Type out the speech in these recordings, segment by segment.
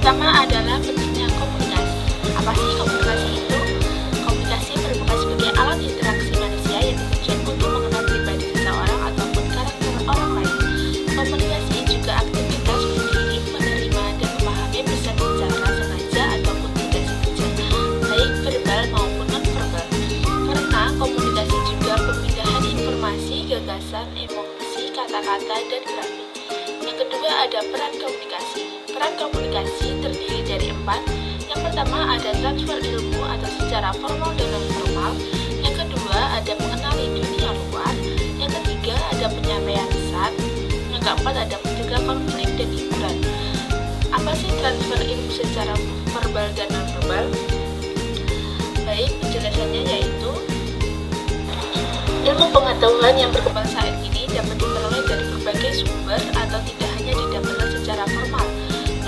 pertama adalah pentingnya komunikasi. Apa sih komunikasi itu? Komunikasi merupakan sebagai alat interaksi manusia yang bertujuan untuk mengenal pribadi seseorang ataupun karakter orang lain. Komunikasi juga aktivitas mengirim, menerima, dan memahami pesan secara sengaja ataupun tidak sengaja, baik verbal maupun non-verbal. Karena komunikasi juga pemindahan informasi, gagasan, emosi, kata-kata, dan grafik. Yang kedua ada peran komunikasi. Peran komunikasi terdiri dari 4. Yang pertama ada transfer ilmu atau secara formal dan non-formal. Yang kedua ada mengenali dunia luar. Yang ketiga ada penyampaian pesan. Yang keempat ada mencegah konflik dan hiburan. Apa sih transfer ilmu secara verbal dan non-verbal? Baik, penjelasannya yaitu ilmu pengetahuan yang berkembang saat ini dapat diperoleh dari berbagai sumber atau tidak hanya didapatkan secara formal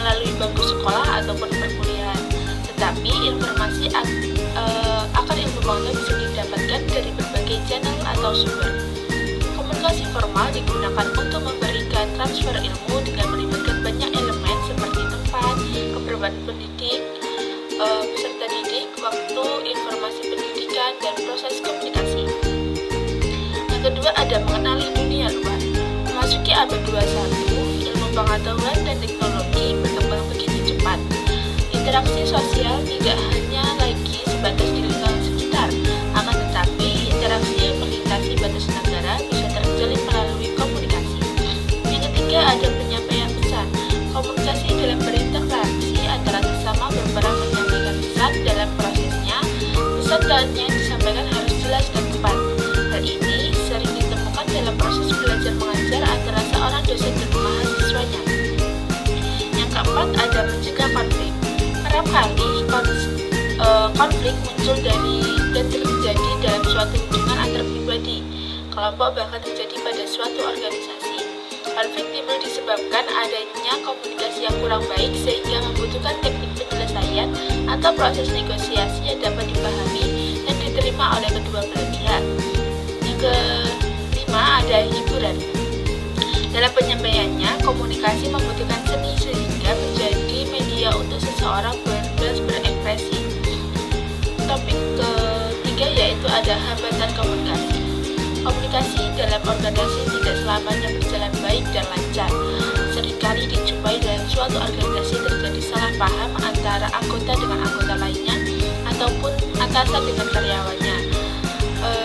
melalui bangku sekolah ataupun perkuliahan, tetapi informasi akan ilmu pengetahuan bisa didapatkan dari berbagai channel atau sumber. Komunikasi formal digunakan untuk memberikan transfer ilmu dengan melibatkan banyak elemen seperti tempat, keberadaan pendidik, peserta didik, waktu, informasi pendidikan, dan proses komunikasi. Yang kedua ada mengenali dunia luar. Memasuki abad 21, ilmu pengetahuan dan teknologi berkembang begitu cepat. Interaksi sosial tidak hanya lagi sebatas di lingkungan sekitar, akan tetapi interaksi yang melintasi batas negara bisa terjalin melalui komunikasi. Yang ketiga ada penyampaian pesan. Komunikasi dalam berinteraksi antara sesama berperan menyampaikan pesan. Dalam prosesnya, pesan yang disampaikan harus jelas dan tepat. Hal ini sering ditemukan dalam proses belajar mengajar antara seorang dosen dan mahasiswanya. Yang keempat ada mencegah konflik. Kerap kali konflik muncul dari dan terjadi dalam suatu hubungan antar pribadi, kelompok, bahkan terjadi pada suatu organisasi. Konflik timbul disebabkan adanya komunikasi yang kurang baik sehingga membutuhkan teknik penyelesaian atau proses negosiasi yang dapat dipahami dan diterima oleh kedua belah pihak. Yang kelima ada hiburan. Dalam penyampaiannya, komunikasi membutuhkan seni sehingga menjadi media untuk seseorang bebas berekspresi. Topik ketiga yaitu ada hambatan komunikasi. Komunikasi dalam organisasi tidak selamanya berjalan baik dan lancar. Seringkali dijumpai dalam suatu organisasi terjadi salah paham antara anggota dengan anggota lainnya ataupun atasan dengan karyawannya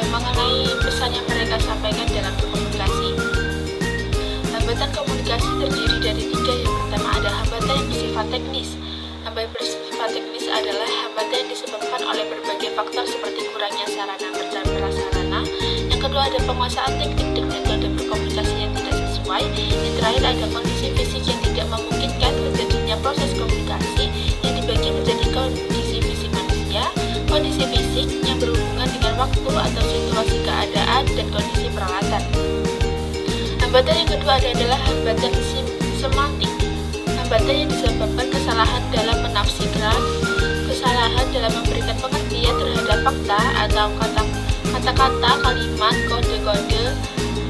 mengenai pesan yang mereka sampaikan dalam berkomunikasi. Hambatan komunikasi terdiri dari 3. Yang pertama ada hambatan yang bersifat teknis. Hambatan bersifat teknis adalah hambatan yang disebabkan oleh berbagai faktor seperti kurangnya sarana dan prasarana. Yang kedua ada penguasaan teknik dan metode berkomunikasi yang tidak sesuai. Yang terakhir ada kondisi fisik yang tidak memungkinkan terjadinya proses komunikasi yang dibagi menjadi kondisi fisik manusia, kondisi fisik yang berhubungan dengan waktu atau situasi keadaan, dan kondisi peralatan. Hambatan yang kedua adalah hambatan semantik. Hambatan yang disebabkan kesalahan dalam menafsirkan, kesalahan dalam memberikan pengertian terhadap fakta atau kata-kata, kalimat, kode-kode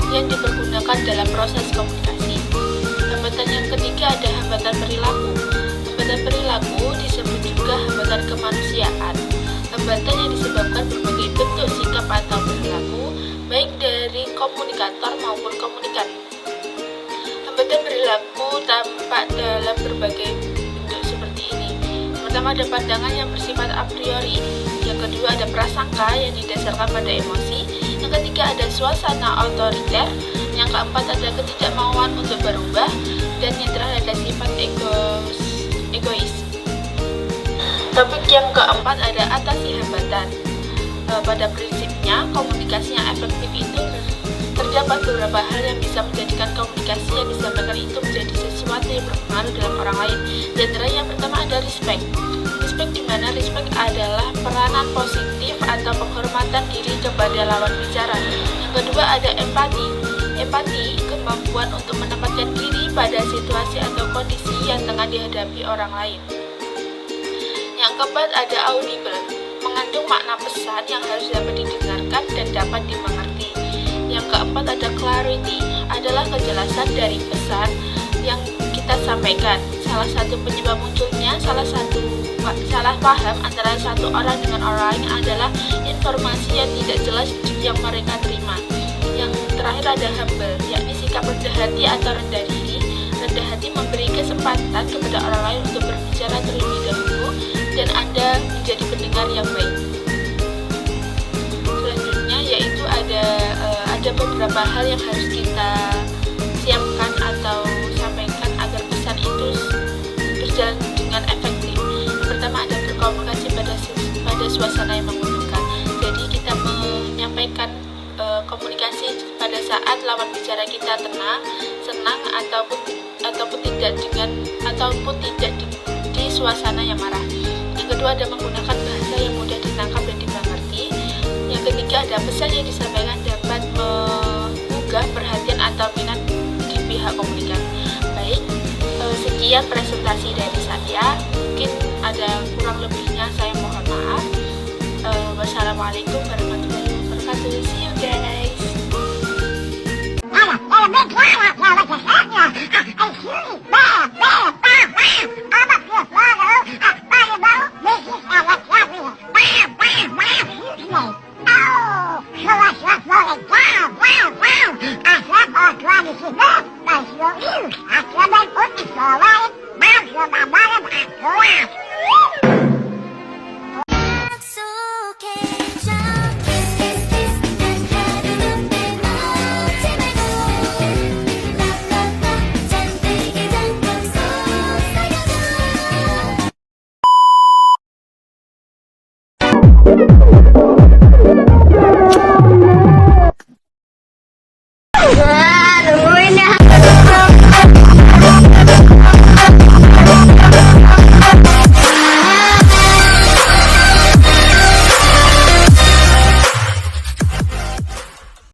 yang dipergunakan dalam proses komunikasi. Hambatan yang ketiga ada hambatan perilaku. Hambatan perilaku disebut juga hambatan kemanusiaan. Hambatan yang disebabkan berbagai bentuk sikap atau perilaku, baik dari komunikator maupun komunikan. Hambatan perilaku tampak dalam berbagai bentuk seperti ini. Pertama ada pandangan yang bersifat a priori. Yang kedua ada prasangka yang didasarkan pada emosi. Yang ketiga ada suasana otoriter. Yang keempat ada ketidakmauan untuk berubah. Dan yang terakhir ada sifat egois. Topik yang keempat ada atasi hambatan. Pada prinsipnya, komunikasi yang efektif itu terdapat beberapa hal yang bisa menjadikan komunikasi yang disampaikan itu menjadi sesuatu yang berpengaruh dalam orang lain. Di antara yang pertama ada respect. Respect di mana respect adalah peranan positif atau penghormatan diri kepada lawan bicara. Yang kedua ada empati. Empati kemampuan untuk menempatkan diri pada situasi atau kondisi yang tengah dihadapi orang lain. Yang keempat ada audible, mengandung makna pesan yang harus dapat didengarkan dan dapat dimengerti. Yang keempat ada clarity, adalah kejelasan dari pesan yang kita kita sampaikan. Salah satu penyebab munculnya salah paham antara satu orang dengan orang lain adalah informasi yang tidak jelas yang mereka terima. Yang terakhir ada humble, yakni sikap rendah hati atau rendah diri. Rendah hati memberi kesempatan kepada orang lain untuk berbicara terlebih dahulu dan Anda menjadi pendengar yang baik. Selanjutnya yaitu ada beberapa hal yang harus kita siapkan atau sampaikan agar pesan itu berjalan dengan efektif. Yang pertama ada berkomunikasi pada suasana yang menguntungkan. Jadi kita menyampaikan komunikasi pada saat lawan bicara kita tenang, senang ataupun tidak di suasana yang marah. Yang kedua ada menggunakan bahasa yang mudah ditangkap dan dimengerti. Yang ketiga ada pesan yang disampaikan dapat menggugah perhatian atau minat di pihak komunikan. Baik, sekian presentasi dari saya. Mungkin ada kurang lebihnya saya mohon maaf. Wassalamualaikum warahmatullahi wabarakatuh. See you guys. Thank you.